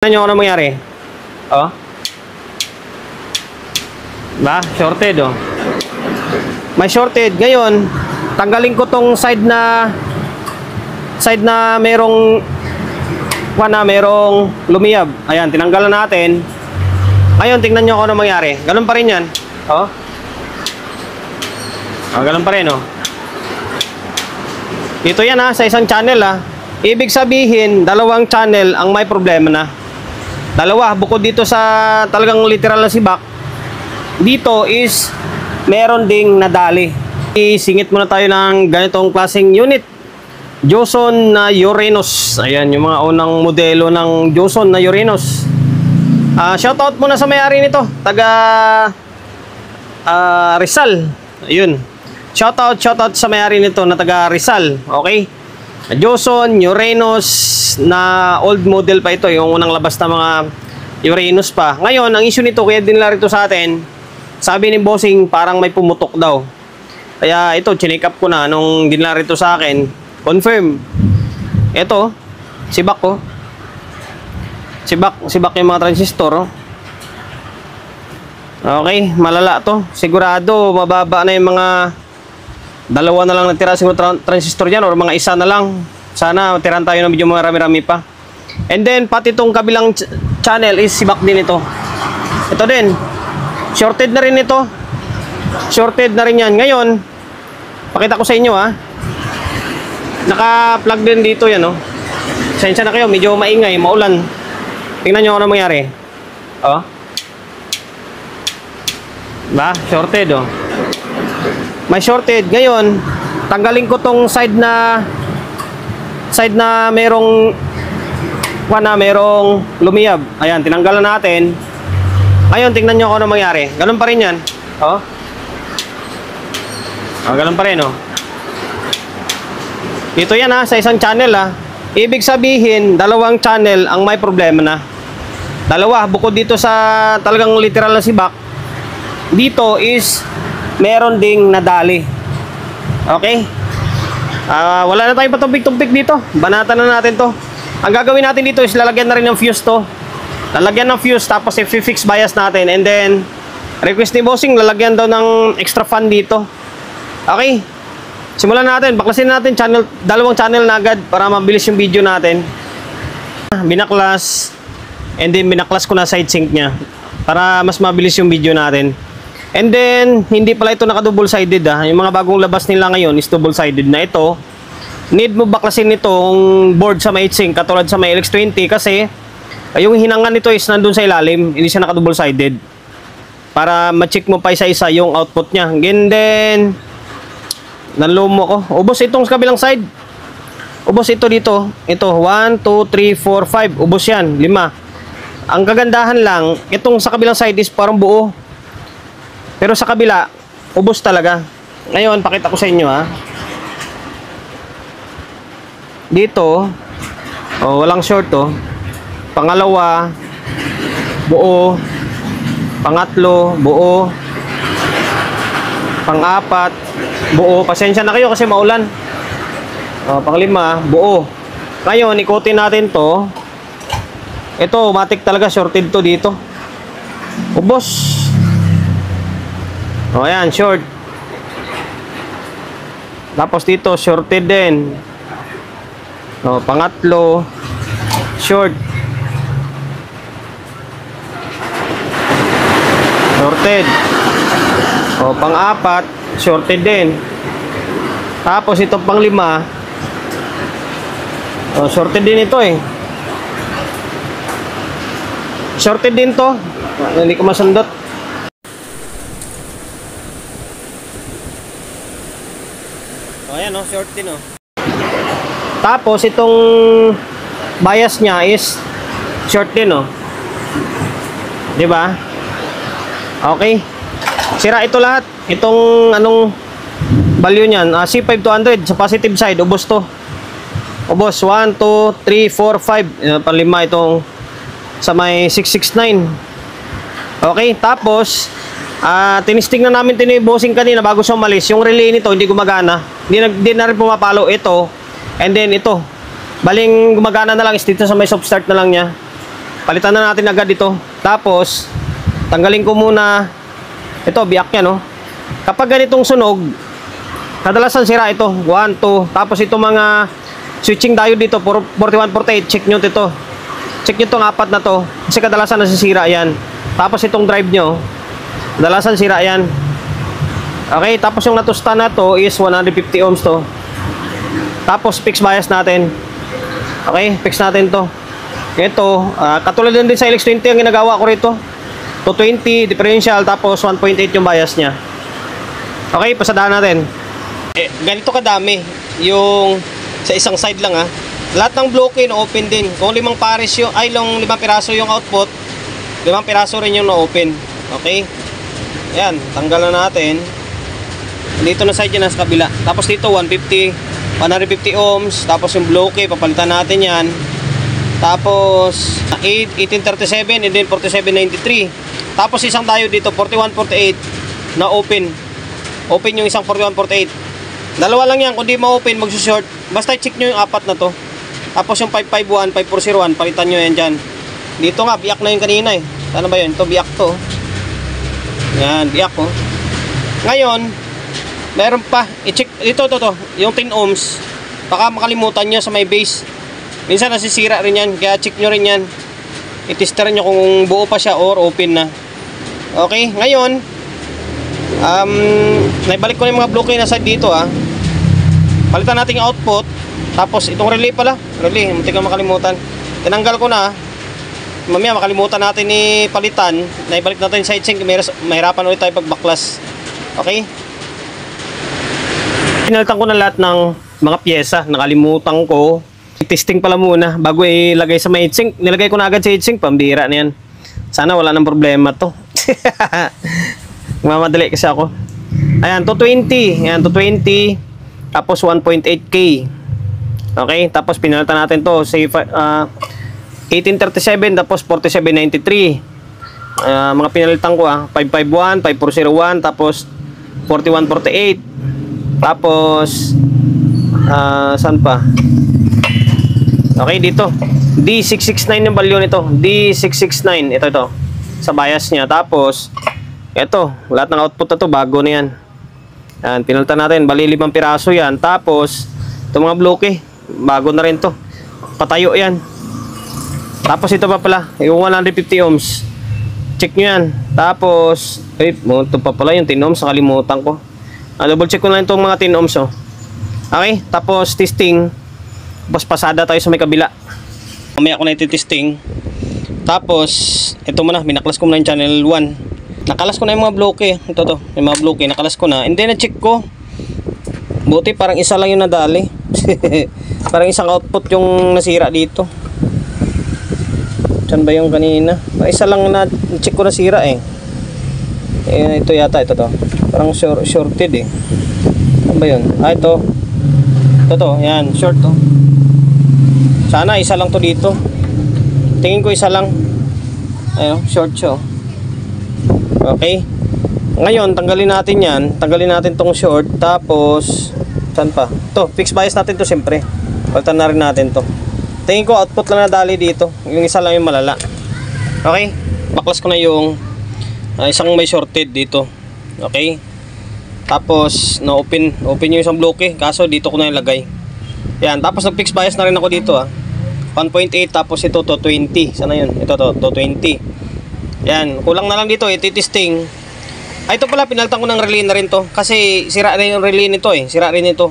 Ano nyo ano mangyari? Oh. Ba? Shorted oh. May shorted. Ngayon, tanggalin ko tong side na merong merong lumiyab. Ayan, tinanggalan natin. Ngayon, tingnan nyo kung ano mangyari. Ganun pa rin yan. Oh. Oh, ganun pa rin oh. Dito yan ha, sa isang channel ha. Ibig sabihin, dalawang channel ang may problema na. Dalawa, bukod dito sa talagang literal na sibak, dito is meron ding nadali. Isingit muna tayo ng ganitong klaseng unit. Joson na Uranus. Ayan, yung mga unang modelo ng Joson na Uranus. Shoutout muna sa may-ari nito. Taga Rizal. Ayun. Shoutout sa may-ari nito na taga Rizal. Okay? Joson Uranus na old model pa ito, yung unang labas na mga Uranus pa. Ngayon, ang issue nito, kaya dinala rito sa atin, sabi ni bossing parang may pumutok daw. Kaya ito, chinek up ko na nung dinala rito sa akin. Confirm. Ito, sibak ko. Sibak yung mga transistor. Okay, malala to. Sigurado, mababa na yung mga dalawa na lang natira siguro transistor dyan or mga isa na lang. Sana tiran tayo ng medyo marami-rami pa. And then pati itong kabilang channel is sibak din ito. Ito din. Shorted na rin ito. Shorted na rin yan. Ngayon, pakita ko sa inyo ha. Naka-plug din dito yan oh. Sensya na kayo, medyo maingay, maulan. Tingnan nyo ano mangyari. Oh. Ba? Shorted oh. May shorted. Ngayon, tanggalin ko tong side na merong merong lumiyab. Ayan, tinanggalan natin. Ngayon, tingnan nyo kung ano mangyari. Ganun pa rin yan. Oh. Oh, ganun pa rin oh. Dito yan ha, sa isang channel ha. Ibig sabihin, dalawang channel ang may problema na. Dalawa, bukod dito sa talagang literal na sibak, dito is meron ding nadali. Okay? Wala na tayong patumpik-tumpik dito. Banatan na natin to. Ang gagawin natin dito is lalagyan na rin ng fuse to. Lalagyan ng fuse tapos i-fix bias natin. And then, request ni bossing, lalagyan daw ng extra fan dito. Okay? Simulan natin. Baklasin natin dalawang channel na agad para mabilis yung video natin. Binaklas. And then, binaklas ko na side sync nya para mas mabilis yung video natin. And then, hindi pala ito naka-double-sided ha. Yung mga bagong labas nila ngayon is double-sided na ito. Need mo baklasin itong board sa may heatsink katulad sa may LX20 kasi yung hinangan nito is nandun sa ilalim. Hindi siya naka-double-sided. Para ma-check mo pa isa-isa yung output niya. And then, nanlumo ko. Ubos itong sa kabilang side. Ubos ito dito. Ito, 1, 2, 3, 4, 5. Ubos yan, 5. Ang kagandahan lang, itong sa kabilang side is parang buo. Pero sa kabila, ubos talaga. Ngayon, pakita ko sa inyo ha. Dito, oh, walang short oh. Pangalawa, buo. Pangatlo, buo. Pang-apat, buo. Pasensya na kayo kasi maulan. Oh, pang-lima, buo. Ngayon, ikutin natin to. Ito, matik talaga, shorted to dito. Ubos. O, ayan, short. Tapos dito, shorted din. O, pangatlo, short. Shorted. O, pang-apat, shorted din. Tapos ito pang-lima. O, shorted din ito eh. Shorted din to. Hindi ko masundot. O, ayan o, short din o. Tapos, itong bias niya is short din o. Diba? Okay. Sira ito lahat. Itong, anong value niyan? C5200 sa positive side. Ubos to. Ubos. 1, 2, 3, 4, 5. Panlima itong sa may 669. Okay. Tapos, tinisting na namin bossing kanina bago siya umalis. Yung relay nito hindi gumagana. Hindi na rin pumapalo ito. And then ito. Baling gumagana na lang is dito sa may soft start na lang niya. palitan na natin agad ito. Tapos, tanggalin ko muna ito, biyak yan, no? Kapag ganitong sunog, kadalasan sira ito. 1, 2. Tapos ito mga switching diode dito, 41, 48. Check nyo ito. Check nyo itong apat na to. Kasi kadalasan nasisira yan. Tapos itong drive nyo, kadalasan sira yan. Okay, tapos yung natusta na to is 150 ohms to. Tapos fix bias natin. Okay, fix natin to. Ito, katulad din sa LX20 ang ginagawa ko rito. 220 differential, tapos 1.8 yung bias niya. Okay, pasadahan natin. Ganito kadami yung sa isang side lang, ha. Lahat ng bloke na open din. Kung 5 pares yung, ay 5 piraso yung output, 5 piraso rin yung na open. Okay, yan, tanggalan natin. Dito na side yan, nasa kabila. Tapos dito 150 ohms. Tapos yung bloke, papalitan natin yan. Tapos 1837 and then 4793. Tapos isang tayo dito 4148 na open. Open yung isang 4148. Dalawa lang yan, kung di ma-open magsushort. Basta check nyo yung apat na to. Tapos yung 551, 5401, palitan nyo yan dyan. Dito nga, biyak na yung kanina eh. Ano ba yun? Ito biyak to. Yan, biyak oh. Ngayon, meron pa, i-check ito to, yung 10 ohms. Baka makalimutan nyo sa may base. Minsan nasisira rin yan, kaya check nyo rin yan. I-tester nyo kung buo pa siya or open na. Okay, ngayon naibalik ko na yung mga bloke na side dito, ha. Palitan natin yung output. Tapos itong relay pala, relay, muntik ka makalimutan. Tinanggal ko na. Mamaya makalimutan natin ni palitan. Naibalik natin yung side sync, mahirapan ulit tayo pag baklas. Okay, pinalitan ko na lahat ng mga pyesa. Nakalimutan ko. Testing pala muna bago ilagay sa may heatsink. Nilagay ko na agad sa heatsink, pambira na yan. Sana wala nang problema to. Mamadali kasi ako. Ayan, 220. Ayan, 220. Tapos 1.8K. Okay, tapos pinalitan natin to. Say, 1837, tapos 4793. Mga pinalitan ko, 551, 5401, tapos 4148. Tapos saan pa? Okay, dito D669 yung value nito. D669, ito sa bias niya. Tapos ito, lahat ng output na to bago na yan. Yan, pinalitan natin, bali 5 piraso yan. Tapos itong mga bloke, bago na rin to. Patayo yan. Tapos ito pa pala, yung 150 ohms. Check nyo yan. Tapos ito pa pala yung 10 ohms, nakalimutan ko. Double check ko na itong mga 10 ohms, oh. Okay, tapos testing. Tapos pasada tayo sa may kabila. Mamaya ako na iti-testing. Tapos ito muna, binaklas ko muna yung channel 1. Nakalas ko na yung mga bloke. Ito yung mga bloke, nakalas ko na. And then na-check ko. Buti parang isa lang yung nadali. Parang isang output yung nasira dito. Saan ba yung kanina? Parang isa lang na-check ko nasira eh. Ito yata, ito to. Parang shorted eh. Ano ba yun? Ito. Ito, yan, short to. Sana isa lang to dito. Tingin ko isa lang. Ayun, short siya. Okay. Ngayon, tanggalin natin yan. Tanggalin natin tong short. Tapos, saan pa? To, fix bias natin to siyempre. Palitan na rin natin to. Tingin ko output lang nadali dito. Yung isa lang yung malala. Okay. Baklas ko na yung isang may shorted dito. Okay. Tapos, na-open yung isang bloke. Kaso, dito ko na ilagay. Yan. Tapos, nag-fix bias na rin ako dito, 1.8, tapos ito, 220. Sana yun? Ito, 220. Yan. Kulang na lang dito, iti-testing. Ito pala, pinalitan ko ng relay na rin to. Kasi, sira rin yung relay nito, Sira rin ito.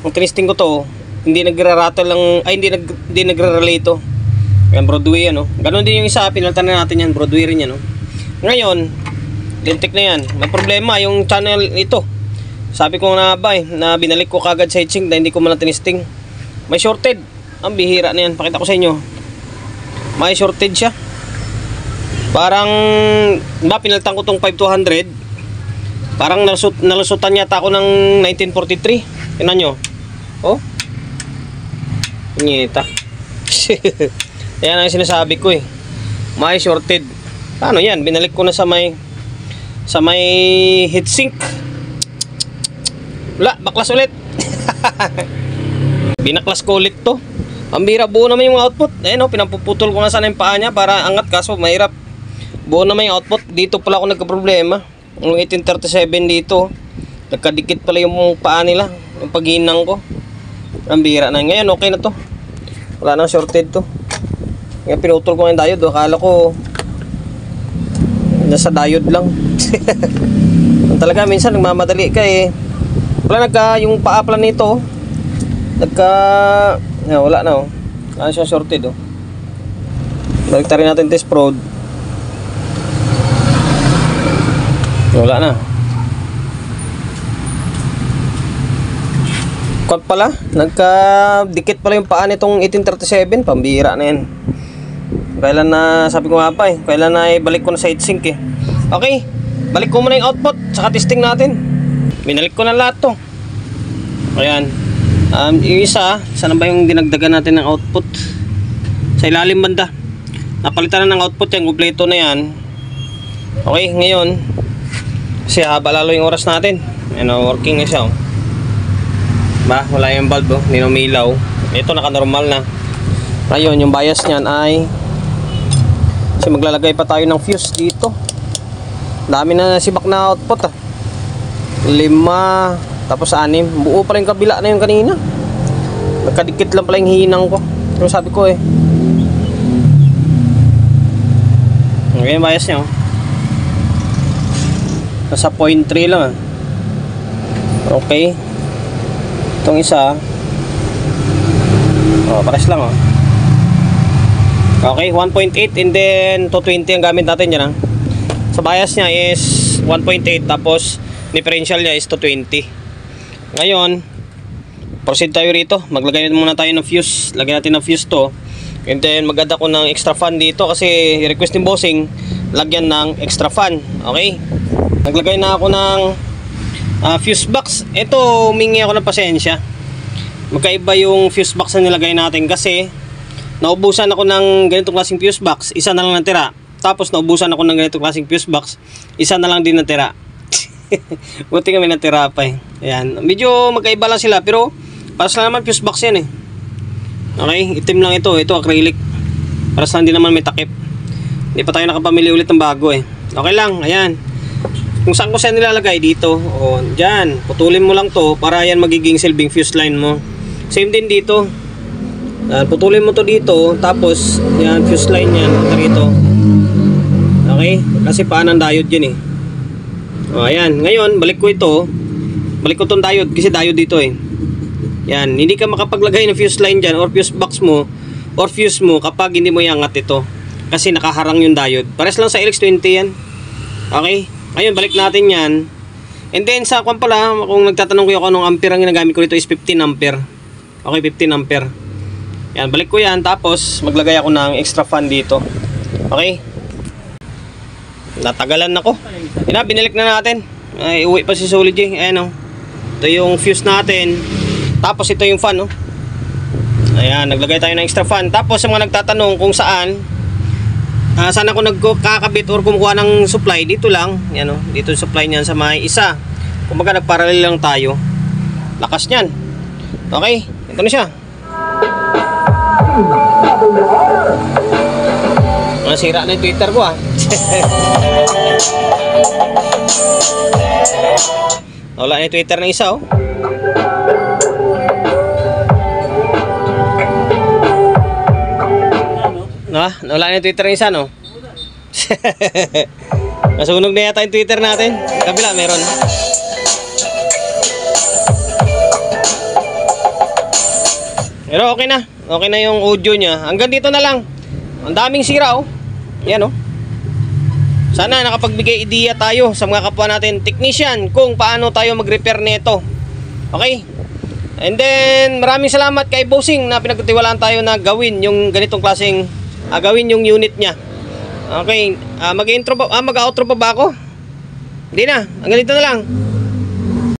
Ang tinisting ko to, hindi nagre-rattle lang, hindi nagre-relay to. Yan, Broadway, Ganon din yung isa, pinalitan na natin yan. Broadway rin yan, Ngayon, lintik na yan. May problema yung channel ito. Sabi ko na ba na binalik ko kagad sa heatsink dahil hindi ko man tinisting. May shorted. Ang bihira na yan. Pakita ko sa inyo. May shorted siya. Parang pinalitan ko tong 5200. Parang nalusutan yata ako ng 1943. Tingnan nyo. Oh. Nyeta. Yan ang sinasabi ko May shorted. Paano yan? Binalik ko na sa may heatsink. Wala, baklas ulit. Binaklas ko ulit to. Ang bira, buo naman yung output. Ayun, pinapuputol ko na sana yung paa niya para angat, kaso mahirap. Buo naman yung output. Dito pala ako nagka-problema. Yung 1837 dito, nagkadikit pala yung paa nila, yung paghinang ko. Ang bira na. Ngayon okay na to. Wala nang shorted to. Ngayon pinutol ko yung diode. Akala ko nasa diode lang. Talaga minsan nagmamadali ka eh. Wala yung paa pala nito. Wala na oh. Wala siya shorted oh. Balik rin natin test prod. Wala na. Cut pala, nagka-dikit pala yung paa nitong 1837, pambira na yan. Kailan na, sabi ko nga pa eh, kailan na ibalik ko na sa heatsink eh. Okay, balik ko muna yung output, saka testing natin. Binalik ko na lahat to. Ayan. Yung isa, sana ba yung dinagdagan natin ng output? Sa ilalim banda. Napalitan na ng output yan, kumpleto na yan. Okay, ngayon, kasi haba lalo yung oras natin. Ayan, working na siya oh. Wala yung bulb oh, hindi umilaw. Ito naka-normal na. Ayun, yung bias niyan ay kasi maglalagay pa tayo ng fuse dito. Dami na sibak na output ah. 5 tapos 6. Buo pa rin kabila na yung kanina. Nagkadikit lang pala yung hinang ko. Pero sabi ko eh. Okay, yung bias niya oh. Nasa 0.3 lang ah. Okay. Itong isa pares lang oh. Okay, 1.8 and then 220 ang gamit natin dyan. Sa bias niya is 1.8 tapos differential niya is 220. Ngayon proceed tayo rito. Maglagay muna tayo ng fuse. Lagyan natin ng fuse to. And then mag-add ako ng extra fan dito kasi request ni bossing lagyan ng extra fan. Okay, naglagay na ako ng fuse box. Ito humingi ako ng pasensya. Magkaiba yung fuse box na nilagay natin kasi naubusan ako ng ganitong klaseng fuse box, isa na lang natira. Tapos naubusan ako ng ganitong klaseng fuse box, isa na lang din natira. Buti kami natira pa eh. Ayan, medyo magkaiba lang sila pero para sa naman fuse box yan eh. Okay, itim lang ito acrylic. Para sa hindi naman may takip. Hindi pa tayo nakapamili ulit ng bago eh. Okay lang, ayan. Kung saan ko siya nilalagay dito, o dyan, putulin mo lang to para yan magiging silbing fuse line mo. Same din dito. Putulin mo to dito, tapos yan, fuse line yan, dito. Okay, kasi paan ang diode yan eh. O ayan, ngayon, balik ko tong diode, kasi diode dito eh. Yan, hindi ka makapaglagay ng fuse line dyan, or fuse box mo, or fuse mo kapag hindi mo iangat ito. Kasi nakaharang yung diode. Pares lang sa LX20 yan. Okay, ngayon balik natin yan. And then sa kwan pala, kung nagtatanong ko anong ampere ang ginagamit ko dito is 15 ampere. Okay, 15 ampere. Yan, balik ko yan. Tapos maglagay ako ng extra fan dito. Okay, natagalan ako. Yan, binalik na natin. Ay, uwi pa si Solid J. Ayan o. Ito yung fuse natin. Tapos ito yung fan o. Ayan, naglagay tayo ng extra fan. Tapos sa mga nagtatanong kung saan ako nagkakabit or kumukuha ng supply, dito lang. Yan o, dito yung supply niyan sa may isa. Kumbaga nagparallel lang tayo. Lakas niyan. Okay, ito na siya. Nasira na yung Twitter ko ah. Wala na yung Twitter ng isa oh. Wala na yung Twitter ng isa no. Nasunog na yata yung Twitter natin. Kabila meron. Pero okay na. Okay na yung audio niya. Hanggang dito na lang. Ang daming sira oh. Yan oh. Sana nakapagbigay ideya tayo sa mga kapwa natin technician kung paano tayo mag-repair nito. Okay? And then maraming salamat kay Bossing na pinagtiwalaan tayo na gawin yung ganitong klaseng gawin yung unit niya. Okay, mag-intro ba? Mag-outro pa ba ako? Hindi na. Hanggang dito na lang.